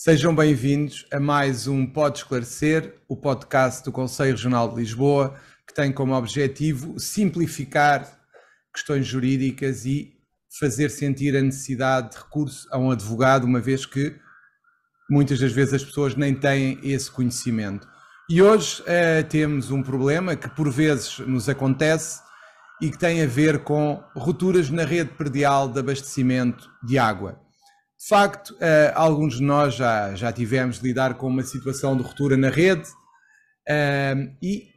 Sejam bem-vindos a mais um Pode Esclarecer, o podcast do Conselho Regional de Lisboa, que tem como objetivo simplificar questões jurídicas e fazer sentir a necessidade de recurso a um advogado, uma vez que muitas das vezes as pessoas nem têm esse conhecimento. E hoje temos um problema que por vezes nos acontece e que tem a ver com rupturas na rede predial de abastecimento de água. De facto, alguns de nós já tivemos de lidar com uma situação de ruptura na rede e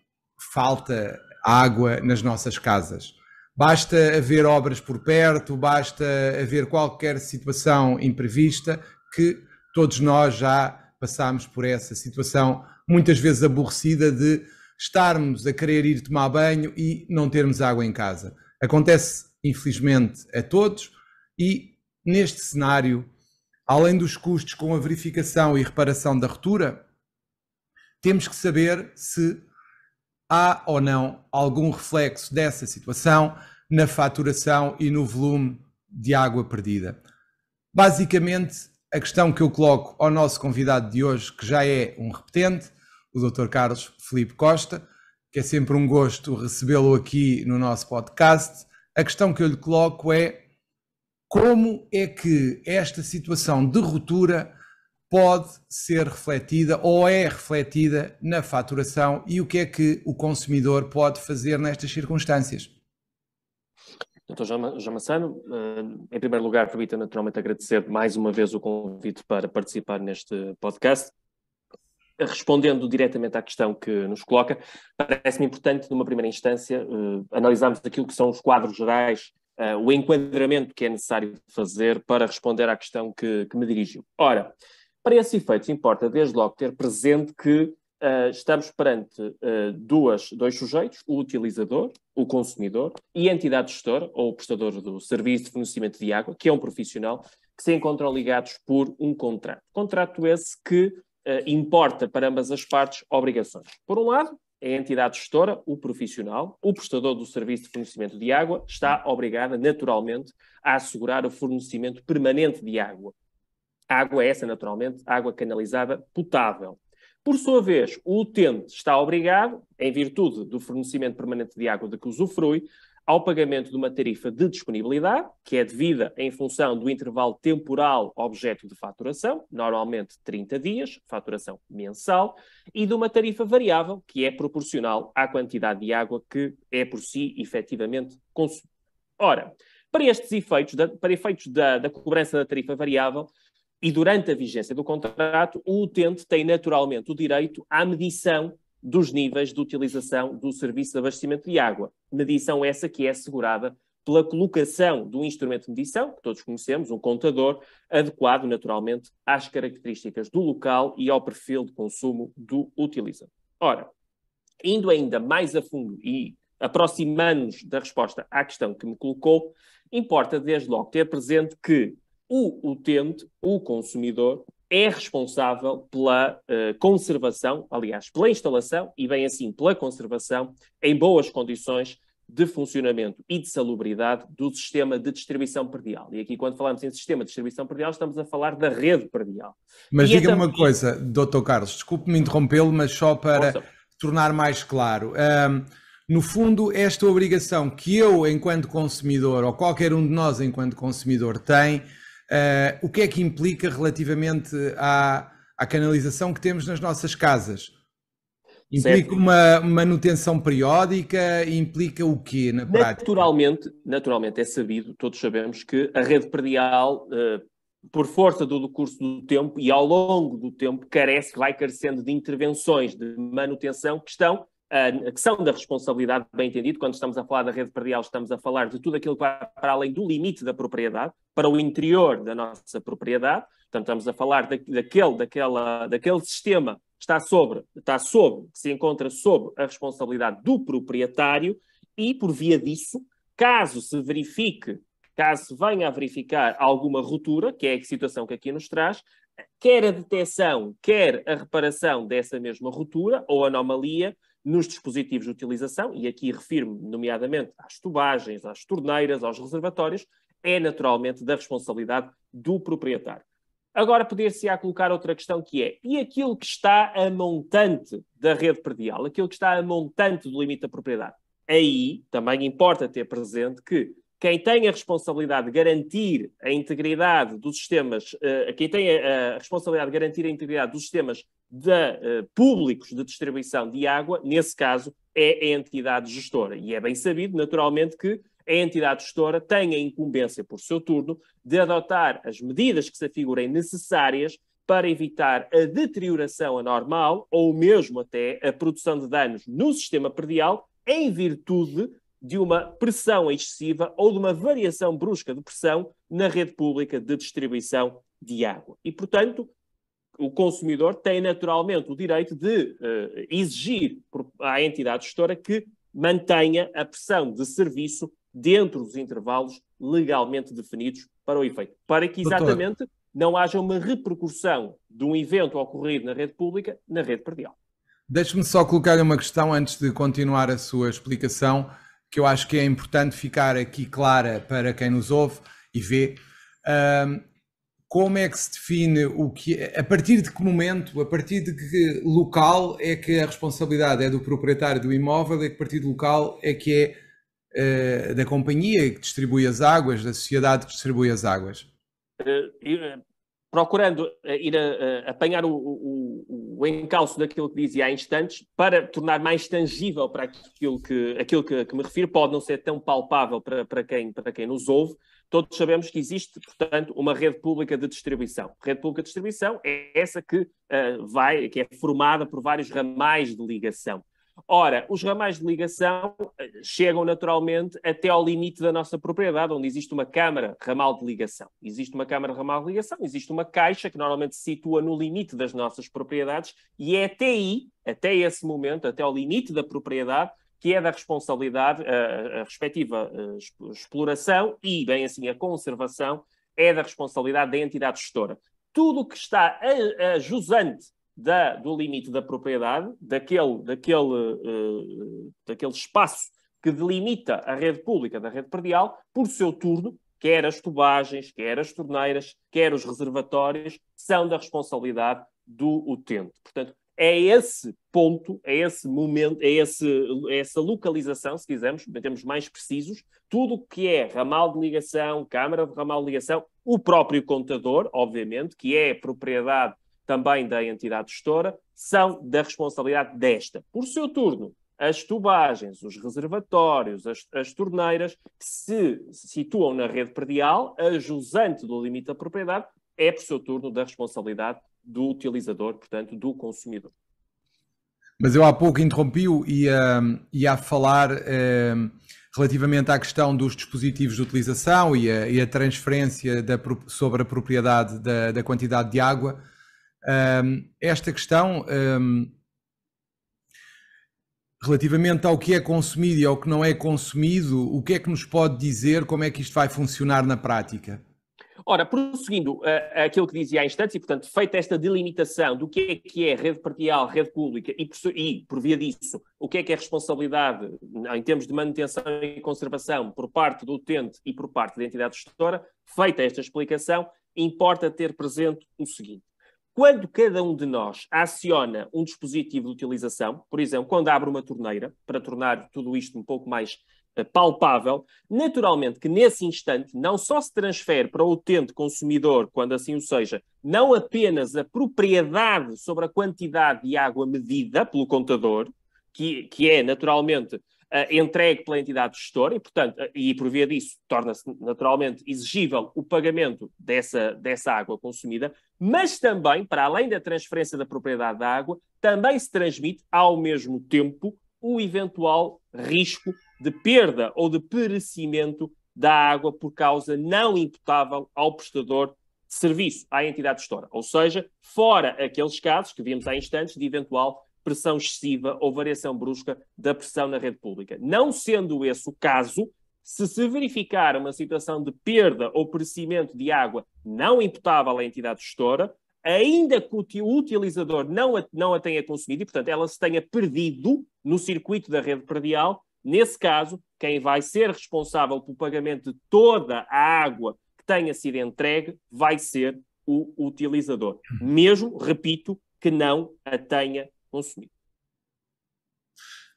falta água nas nossas casas. Basta haver obras por perto, basta haver qualquer situação imprevista que todos nós já passámos por essa situação, muitas vezes aborrecida, de estarmos a querer ir tomar banho e não termos água em casa. Acontece, infelizmente, a todos e neste cenário, além dos custos com a verificação e reparação da ruptura, temos que saber se há ou não algum reflexo dessa situação na faturação e no volume de água perdida. Basicamente, a questão que eu coloco ao nosso convidado de hoje, que já é um repetente, o Dr. Carlos Filipe Costa, que é sempre um gosto recebê-lo aqui no nosso podcast. A questão que eu lhe coloco é: como é que esta situação de ruptura pode ser refletida ou é refletida na faturação e o que é que o consumidor pode fazer nestas circunstâncias? Dr. João Massano, em primeiro lugar, permita naturalmente agradecer mais uma vez o convite para participar neste podcast. Respondendo diretamente à questão que nos coloca, parece-me importante, numa primeira instância, analisarmos aquilo que são os quadros gerais, o enquadramento que é necessário fazer para responder à questão que me dirigiu. Ora, para esses efeitos, importa desde logo ter presente que estamos perante dois sujeitos, o utilizador, o consumidor, e a entidade gestora, ou o prestador do serviço de fornecimento de água, que é um profissional, que se encontram ligados por um contrato. Contrato esse que importa para ambas as partes obrigações. Por um lado, a entidade gestora, o profissional, o prestador do serviço de fornecimento de água, está obrigada, naturalmente, a assegurar o fornecimento permanente de água. A água é essa, naturalmente, água canalizada potável. Por sua vez, o utente está obrigado, em virtude do fornecimento permanente de água de que usufrui, ao pagamento de uma tarifa de disponibilidade, que é devida em função do intervalo temporal objeto de faturação, normalmente 30 dias, faturação mensal, e de uma tarifa variável, que é proporcional à quantidade de água que é por si efetivamente consumida. Ora, para estes efeitos, para efeitos da cobrança da tarifa variável, e durante a vigência do contrato, o utente tem naturalmente o direito à medição dos níveis de utilização do serviço de abastecimento de água. Medição essa que é assegurada pela colocação do instrumento de medição, que todos conhecemos, um contador, adequado naturalmente às características do local e ao perfil de consumo do utilizador. Ora, indo ainda mais a fundo e aproximando-nos da resposta à questão que me colocou, importa desde logo ter presente que o utente, o consumidor, é responsável pela conservação, aliás, pela instalação e, bem assim, pela conservação em boas condições de funcionamento e de salubridade do sistema de distribuição predial. E aqui, quando falamos em sistema de distribuição predial, estamos a falar da rede predial. Mas diga-me uma coisa, Dr. Carlos, desculpe-me interrompê-lo, mas só para tornar mais claro. No fundo, esta obrigação que eu, enquanto consumidor, ou qualquer um de nós, enquanto consumidor, tem, o que é que implica relativamente à canalização que temos nas nossas casas? Implica uma manutenção periódica? Implica o quê na prática? Naturalmente é sabido, todos sabemos que a rede predial, por força do curso do tempo e ao longo do tempo, vai carecendo de intervenções de manutenção que são da responsabilidade, bem entendido. Quando estamos a falar da rede predial, estamos a falar de tudo aquilo que vai para além do limite da propriedade, para o interior da nossa propriedade. Portanto, estamos a falar daquele sistema que se encontra sob a responsabilidade do proprietário e, por via disso, caso se venha a verificar alguma ruptura, que é a situação que aqui nos traz, quer a detecção, quer a reparação dessa mesma ruptura ou anomalia nos dispositivos de utilização, e aqui refiro-me nomeadamente às tubagens, às torneiras, aos reservatórios, é naturalmente da responsabilidade do proprietário. Agora poder-se-á colocar outra questão que é, e aquilo que está a montante da rede predial, aquilo que está a montante do limite da propriedade? Aí também importa ter presente que quem tem a responsabilidade de garantir a integridade dos sistemas, quem tem a responsabilidade de garantir a integridade dos sistemas públicos de distribuição de água, nesse caso, é a entidade gestora. E é bem sabido, naturalmente, que a entidade gestora tem a incumbência, por seu turno, de adotar as medidas que se afigurem necessárias para evitar a deterioração anormal ou mesmo até a produção de danos no sistema predial em virtude de uma pressão excessiva ou de uma variação brusca de pressão na rede pública de distribuição de água. E, portanto, o consumidor tem naturalmente o direito de exigir à entidade gestora que mantenha a pressão de serviço dentro dos intervalos legalmente definidos para o efeito, para que exatamente não haja uma repercussão de um evento ocorrido na rede pública na rede predial. Deixe-me só colocar uma questão antes de continuar a sua explicação, que eu acho que é importante ficar aqui clara para quem nos ouve e vê. Como é que se define o que é, a partir de que momento, a partir de que local é que a responsabilidade é do proprietário do imóvel e a partir do local é que é da companhia que distribui as águas, da sociedade que distribui as águas? Procurando ir apanhar o encalço daquilo que dizia há instantes, para tornar mais tangível para aquilo que me refiro, pode não ser tão palpável para quem nos ouve. Todos sabemos que existe, portanto, uma rede pública de distribuição. A rede pública de distribuição é essa que é formada por vários ramais de ligação. Ora, os ramais de ligação chegam naturalmente até ao limite da nossa propriedade, onde existe uma câmara ramal de ligação. Existe uma câmara ramal de ligação, existe uma caixa que normalmente se situa no limite das nossas propriedades e é até aí, até esse momento, até ao limite da propriedade, que é da responsabilidade, a respectiva exploração e, bem assim, a conservação é da responsabilidade da entidade gestora. Tudo o que está a jusante do limite da propriedade, daquele espaço que delimita a rede pública da rede predial, por seu turno, quer as tubagens, quer as torneiras, quer os reservatórios, são da responsabilidade do utente. Portanto, é esse ponto, é esse momento, é essa localização, se quisermos, termos mais precisos, tudo o que é ramal de ligação, câmara de ramal de ligação, o próprio contador, obviamente, que é propriedade também da entidade gestora, são da responsabilidade desta. Por seu turno, as tubagens, os reservatórios, as torneiras, que se situam na rede predial, a jusante do limite da propriedade, é, por seu turno, da responsabilidade do utilizador, portanto, do consumidor. Mas eu há pouco interrompi-o e a falar relativamente à questão dos dispositivos de utilização e a transferência sobre a propriedade da quantidade de água. Esta questão, relativamente ao que é consumido e ao que não é consumido, o que é que nos pode dizer, como é que isto vai funcionar na prática? Ora, prosseguindo aquilo que dizia há instantes, e portanto, feita esta delimitação do que é rede predial, rede pública e, por via disso, o que é responsabilidade em termos de manutenção e conservação por parte do utente e por parte da entidade gestora, feita esta explicação, importa ter presente o seguinte. Quando cada um de nós aciona um dispositivo de utilização, por exemplo, quando abre uma torneira, para tornar tudo isto um pouco mais palpável, naturalmente que nesse instante não só se transfere para o utente consumidor, quando assim o seja, não apenas a propriedade sobre a quantidade de água medida pelo contador, que é naturalmente entregue pela entidade gestora e, portanto, e por via disso torna-se naturalmente exigível o pagamento dessa água consumida, mas também, para além da transferência da propriedade da água, também se transmite ao mesmo tempo o eventual risco de perda ou de perecimento da água por causa não imputável ao prestador de serviço, à entidade gestora. Ou seja, fora aqueles casos que vimos há instantes de eventual pressão excessiva ou variação brusca da pressão na rede pública. Não sendo esse o caso, se verificar uma situação de perda ou perecimento de água não imputável à entidade gestora, ainda que o utilizador não a tenha consumido e, portanto, ela se tenha perdido no circuito da rede predial, nesse caso, quem vai ser responsável pelo pagamento de toda a água que tenha sido entregue vai ser o utilizador, mesmo, repito, que não a tenha consumido.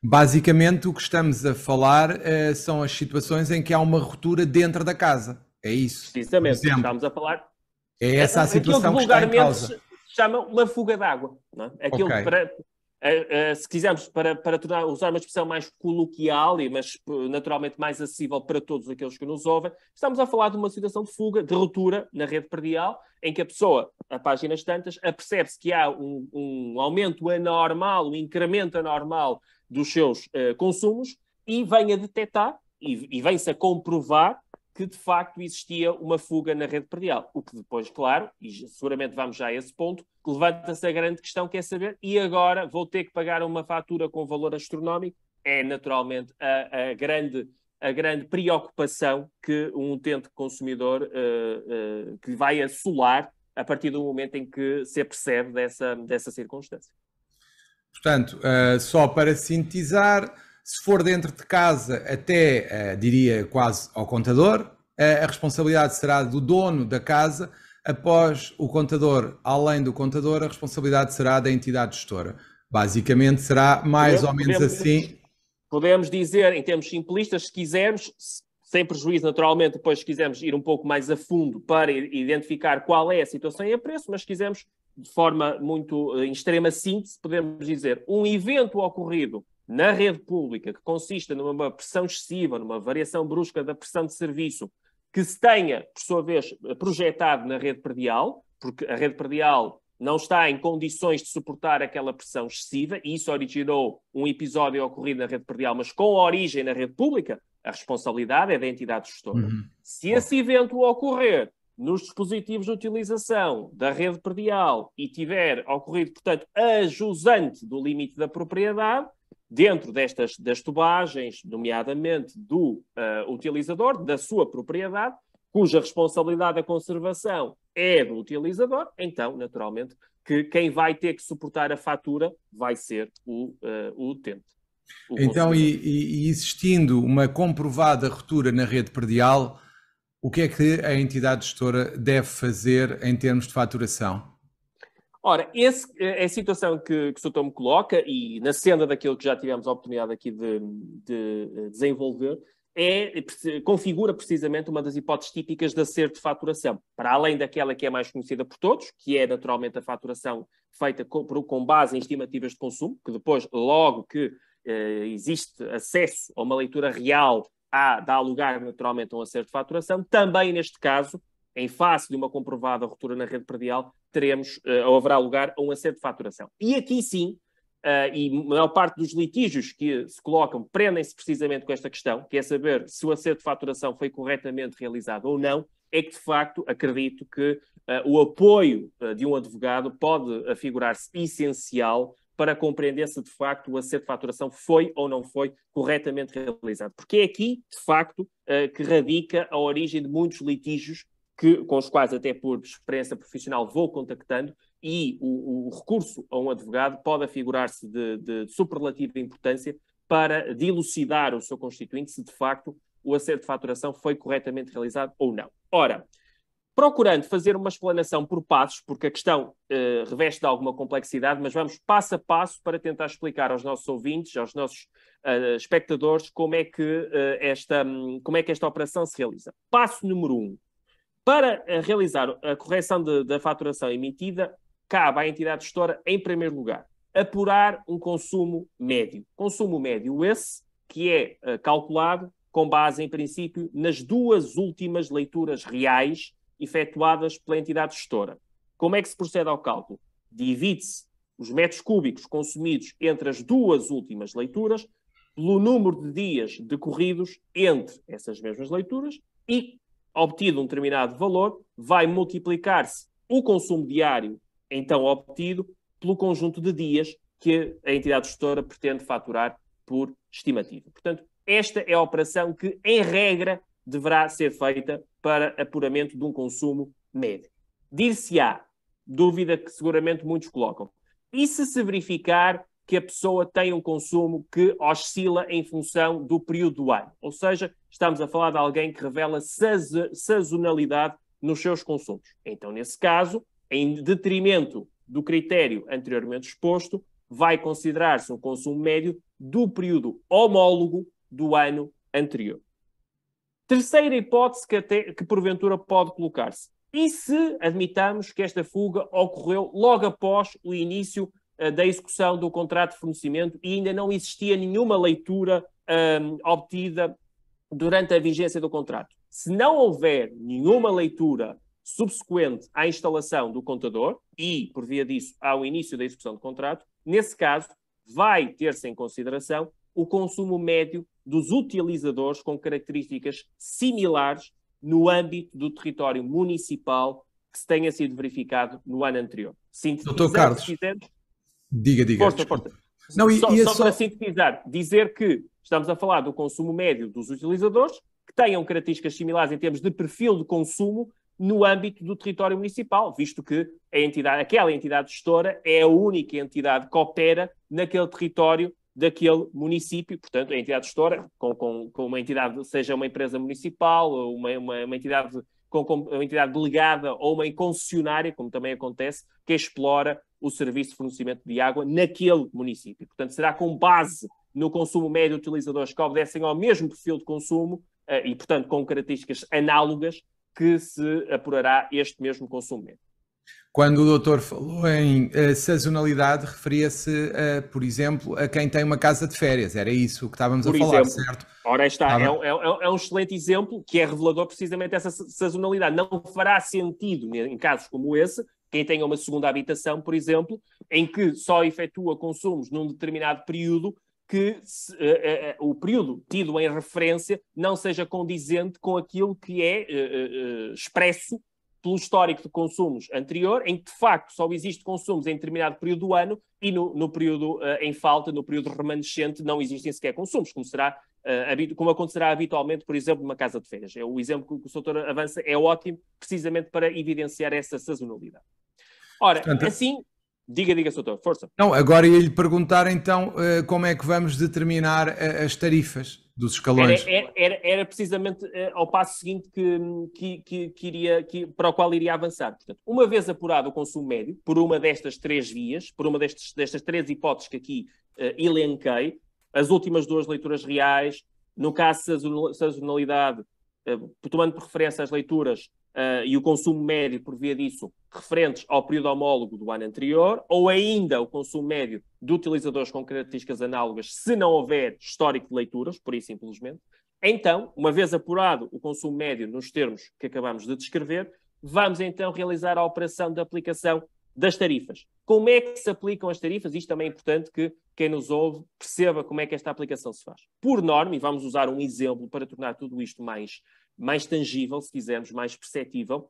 Basicamente, o que estamos a falar são as situações em que há uma ruptura dentro da casa. É isso. Precisamente, Por exemplo, estamos a falar... é essa a Aquilo que situação que está em vulgarmente causa. se chama uma fuga d'água. Não é? Aquilo Ok. se quisermos, usar uma expressão mais coloquial, mas naturalmente mais acessível para todos aqueles que nos ouvem, estamos a falar de uma situação de fuga, de ruptura na rede predial, em que a pessoa, a páginas tantas, apercebe-se que há um aumento anormal, um incremento anormal dos seus consumos e vem a detectar e vem-se a comprovar que de facto existia uma fuga na rede predial. O que depois, claro, e seguramente vamos já a esse ponto, levanta-se a grande questão que é saber, e agora vou ter que pagar uma fatura com valor astronómico? É naturalmente a grande preocupação que um utente consumidor que vai assolar a partir do momento em que se apercebe dessa circunstância. Portanto, só para sintetizar, se for dentro de casa, até diria quase ao contador, a responsabilidade será do dono da casa. Após o contador, além do contador, a responsabilidade será da entidade gestora. Basicamente será mais ou menos assim. Podemos dizer, em termos simplistas, se quisermos, sem prejuízo naturalmente, depois se quisermos ir um pouco mais a fundo para identificar qual é a situação e a preço, mas se quisermos, de forma muito em extrema síntese, podemos dizer um evento ocorrido na rede pública que consista numa pressão excessiva, numa variação brusca da pressão de serviço, que se tenha, por sua vez, projetado na rede predial, porque a rede predial não está em condições de suportar aquela pressão excessiva, e isso originou um episódio ocorrido na rede predial, mas com origem na rede pública, a responsabilidade é da entidade gestora. Se esse evento ocorrer nos dispositivos de utilização da rede predial e tiver ocorrido, portanto, a jusante do limite da propriedade, dentro das tubagens, nomeadamente do utilizador, da sua propriedade, cuja responsabilidade da conservação é do utilizador, então, naturalmente, que quem vai ter que suportar a fatura vai ser o utente. Então, e existindo uma comprovada ruptura na rede predial, o que é que a entidade gestora deve fazer em termos de faturação? Ora, essa é a situação que o Sr. me coloca, e na senda daquilo que já tivemos a oportunidade aqui de desenvolver, configura precisamente uma das hipóteses típicas de acerto de faturação, para além daquela que é mais conhecida por todos, que é naturalmente a faturação feita com base em estimativas de consumo, que depois, logo que existe acesso a uma leitura real, dá lugar naturalmente a um acerto de faturação. Também neste caso, em face de uma comprovada ruptura na rede predial, ou haverá lugar a um acerto de faturação. E aqui sim, e a maior parte dos litígios que se colocam prendem-se precisamente com esta questão, que é saber se o acerto de faturação foi corretamente realizado ou não, é que de facto acredito que o apoio de um advogado pode afigurar-se essencial para compreender se de facto o acerto de faturação foi ou não foi corretamente realizado. Porque é aqui, de facto, que radica a origem de muitos litígios com os quais, até por experiência profissional, vou contactando, e o recurso a um advogado pode afigurar-se de superlativa importância para dilucidar o seu constituinte se, de facto, o acerto de faturação foi corretamente realizado ou não. Ora, procurando fazer uma explanação por passos, porque a questão reveste de alguma complexidade, mas vamos passo a passo para tentar explicar aos nossos ouvintes, aos nossos espectadores, como é que esta operação se realiza. Passo número 1. Para realizar a correção da faturação emitida, cabe à entidade gestora, em primeiro lugar, apurar um consumo médio. Consumo médio esse que é calculado com base, em princípio, nas duas últimas leituras reais efetuadas pela entidade gestora. Como é que se procede ao cálculo? Divide-se os metros cúbicos consumidos entre as duas últimas leituras pelo número de dias decorridos entre essas mesmas leituras e, obtido um determinado valor, vai multiplicar-se o consumo diário então obtido pelo conjunto de dias que a entidade gestora pretende faturar por estimativa. Portanto, esta é a operação que, em regra, deverá ser feita para apuramento de um consumo médio. Dir-se-á, dúvida que seguramente muitos colocam, e se verificar que a pessoa tem um consumo que oscila em função do período do ano? Ou seja, estamos a falar de alguém que revela sazonalidade nos seus consumos. Então, nesse caso, em detrimento do critério anteriormente exposto, vai considerar-se um consumo médio do período homólogo do ano anterior. Terceira hipótese que porventura pode colocar-se. E se admitamos que esta fuga ocorreu logo após o início da execução do contrato de fornecimento e ainda não existia nenhuma leitura obtida durante a vigência do contrato? Se não houver nenhuma leitura subsequente à instalação do contador e, por via disso, ao início da execução do contrato, nesse caso, vai ter-se em consideração o consumo médio dos utilizadores com características similares no âmbito do território municipal que se tenha sido verificado no ano anterior. Doutor Carlos, diga. Força. Não, só para sintetizar, dizer que estamos a falar do consumo médio dos utilizadores que tenham características similares em termos de perfil de consumo no âmbito do território municipal, visto que aquela entidade gestora é a única entidade que opera naquele território daquele município. Portanto, a entidade gestora, com uma entidade, seja uma empresa municipal, ou uma entidade com uma entidade delegada ou uma concessionária, como também acontece, que explora o serviço de fornecimento de água naquele município. Portanto, será com base no consumo médio de utilizadores que obedecem ao mesmo perfil de consumo e, portanto, com características análogas que se apurará este mesmo consumo médio. Quando o doutor falou em sazonalidade, referia-se, por exemplo, a quem tem uma casa de férias. Era isso que estávamos a falar, certo? Ora, está. É um excelente exemplo que é revelador precisamente dessa sazonalidade. Não fará sentido, em casos como esse, quem tenha uma segunda habitação, por exemplo, em que só efetua consumos num determinado período, que o período tido em referência não seja condizente com aquilo que é expresso pelo histórico de consumos anterior, em que, de facto, só existe consumos em determinado período do ano e no período em falta, no período remanescente, não existem sequer consumos, como acontecerá habitualmente, por exemplo, numa casa de férias. O exemplo que o Sr. avança é ótimo, precisamente para evidenciar essa sazonalidade. Ora, assim... Diga, Sr. força. Não, agora ia-lhe perguntar, então, como é que vamos determinar as tarifas dos escalões? Era precisamente ao passo seguinte para o qual iria avançar. Portanto, uma vez apurado o consumo médio, por uma destas três vias, por uma destas três hipóteses que aqui elenquei, as últimas duas leituras reais, no caso de sazonalidade, tomando por referência as leituras e o consumo médio, por via disso, referentes ao período homólogo do ano anterior, ou ainda o consumo médio de utilizadores com características análogas, se não houver histórico de leituras, por isso simplesmente. Então, uma vez apurado o consumo médio nos termos que acabamos de descrever, vamos então realizar a operação de aplicação das tarifas. Como é que se aplicam as tarifas? Isto também é importante que quem nos ouve perceba como é que esta aplicação se faz. Por norma, e vamos usar um exemplo para tornar tudo isto mais tangível, se quisermos, mais perceptível,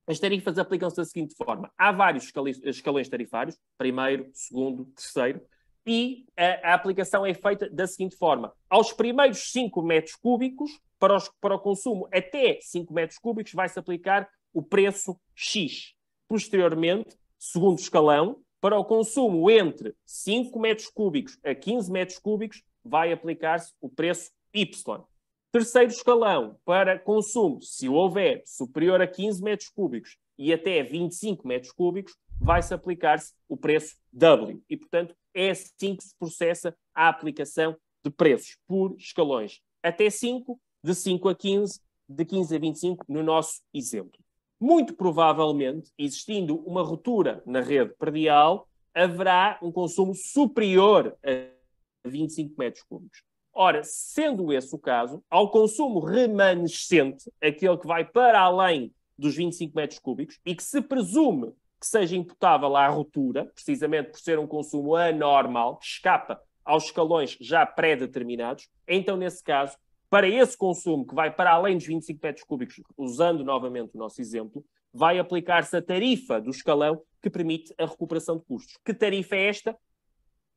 as tarifas aplicam-se da seguinte forma. Há vários escalões tarifários, primeiro, segundo, terceiro, e a aplicação é feita da seguinte forma. Aos primeiros 5 metros cúbicos, para o consumo até 5 metros cúbicos, vai-se aplicar o preço X. Posteriormente, segundo escalão, para o consumo entre 5 metros cúbicos a 15 metros cúbicos, vai aplicar-se o preço Y. Terceiro escalão, para consumo, se o houver, superior a 15 metros cúbicos e até 25 metros cúbicos, vai-se aplicar-se o preço W. E, portanto, é assim que se processa a aplicação de preços por escalões. Até 5, de 5 a 15, de 15 a 25, no nosso exemplo. Muito provavelmente, existindo uma ruptura na rede predial, haverá um consumo superior a 25 metros cúbicos. Ora, sendo esse o caso, ao consumo remanescente, aquele que vai para além dos 25 metros cúbicos e que se presume que seja imputável à ruptura, precisamente por ser um consumo anormal, que escapa aos escalões já pré-determinados, então, nesse caso, para esse consumo que vai para além dos 25 metros cúbicos, usando novamente o nosso exemplo, vai aplicar-se a tarifa do escalão que permite a recuperação de custos. Que tarifa é esta?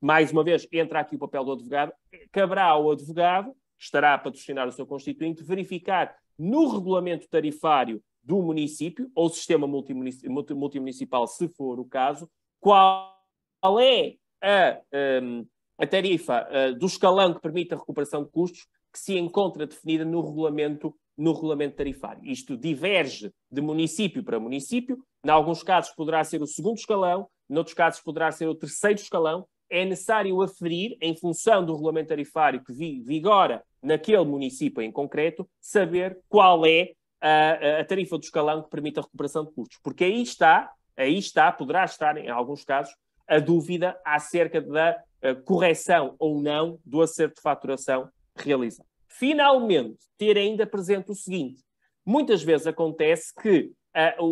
Mais uma vez, entra aqui o papel do advogado. Caberá ao advogado, estará a patrocinar o seu constituinte, verificar no regulamento tarifário do município, ou sistema multimunicipal, se for o caso, qual é a tarifa do escalão que permite a recuperação de custos que se encontra definida no regulamento no regulamento tarifário. Isto diverge de município para município. Em alguns casos poderá ser o segundo escalão, noutros casos poderá ser o terceiro escalão. É necessário aferir, em função do regulamento tarifário que vigora naquele município em concreto, saber qual é a tarifa do escalão que permite a recuperação de custos. Porque aí está, poderá estar, em alguns casos, a dúvida acerca da correção ou não do acerto de faturação realizado. Finalmente, ter ainda presente o seguinte: muitas vezes acontece que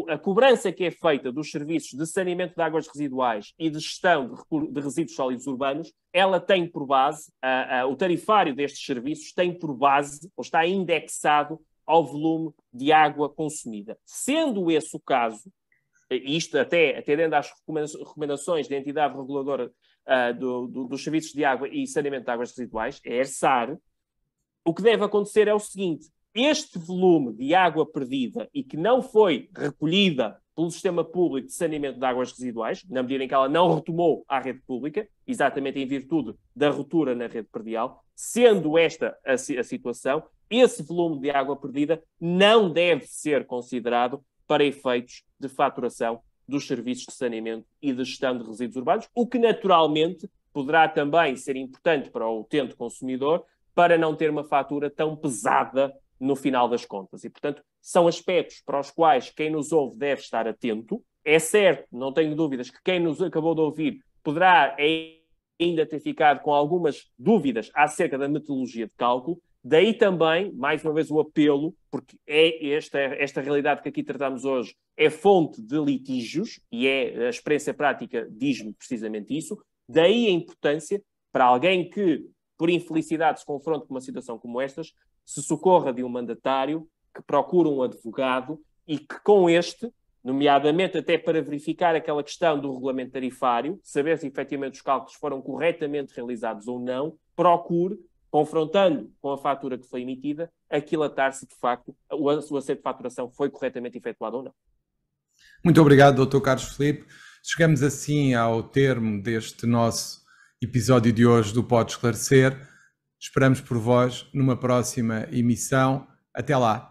a cobrança que é feita dos serviços de saneamento de águas residuais e de gestão de resíduos sólidos urbanos, ela tem por base, o tarifário destes serviços tem por base, ou está indexado ao volume de água consumida. Sendo esse o caso, isto até atendendo às recomendações da entidade reguladora dos serviços de água e saneamento de águas residuais, a ERSAR, o que deve acontecer é o seguinte: este volume de água perdida e que não foi recolhida pelo sistema público de saneamento de águas residuais, na medida em que ela não retomou à rede pública, exatamente em virtude da ruptura na rede predial, sendo esta a situação, esse volume de água perdida não deve ser considerado para efeitos de faturação dos serviços de saneamento e de gestão de resíduos urbanos, o que naturalmente poderá também ser importante para o utente consumidor, para não ter uma fatura tão pesada no final das contas. E, portanto, são aspectos para os quais quem nos ouve deve estar atento. É certo, não tenho dúvidas, que quem nos acabou de ouvir poderá ainda ter ficado com algumas dúvidas acerca da metodologia de cálculo. Daí também, mais uma vez, o apelo, porque esta realidade que aqui tratamos hoje é fonte de litígios, e a experiência prática diz-me precisamente isso. Daí a importância para alguém que, por infelicidade, se confronta com uma situação como estas, se socorra de um mandatário, que procure um advogado e que com este, nomeadamente até para verificar aquela questão do regulamento tarifário, saber se efetivamente os cálculos foram corretamente realizados ou não, procure, confrontando com a fatura que foi emitida, aquilatar se de facto o acerto de faturação foi corretamente efetuado ou não. Muito obrigado, Dr. Carlos Filipe. Chegamos assim ao termo deste nosso episódio de hoje do Pode Esclarecer. Esperamos por vós numa próxima emissão. Até lá.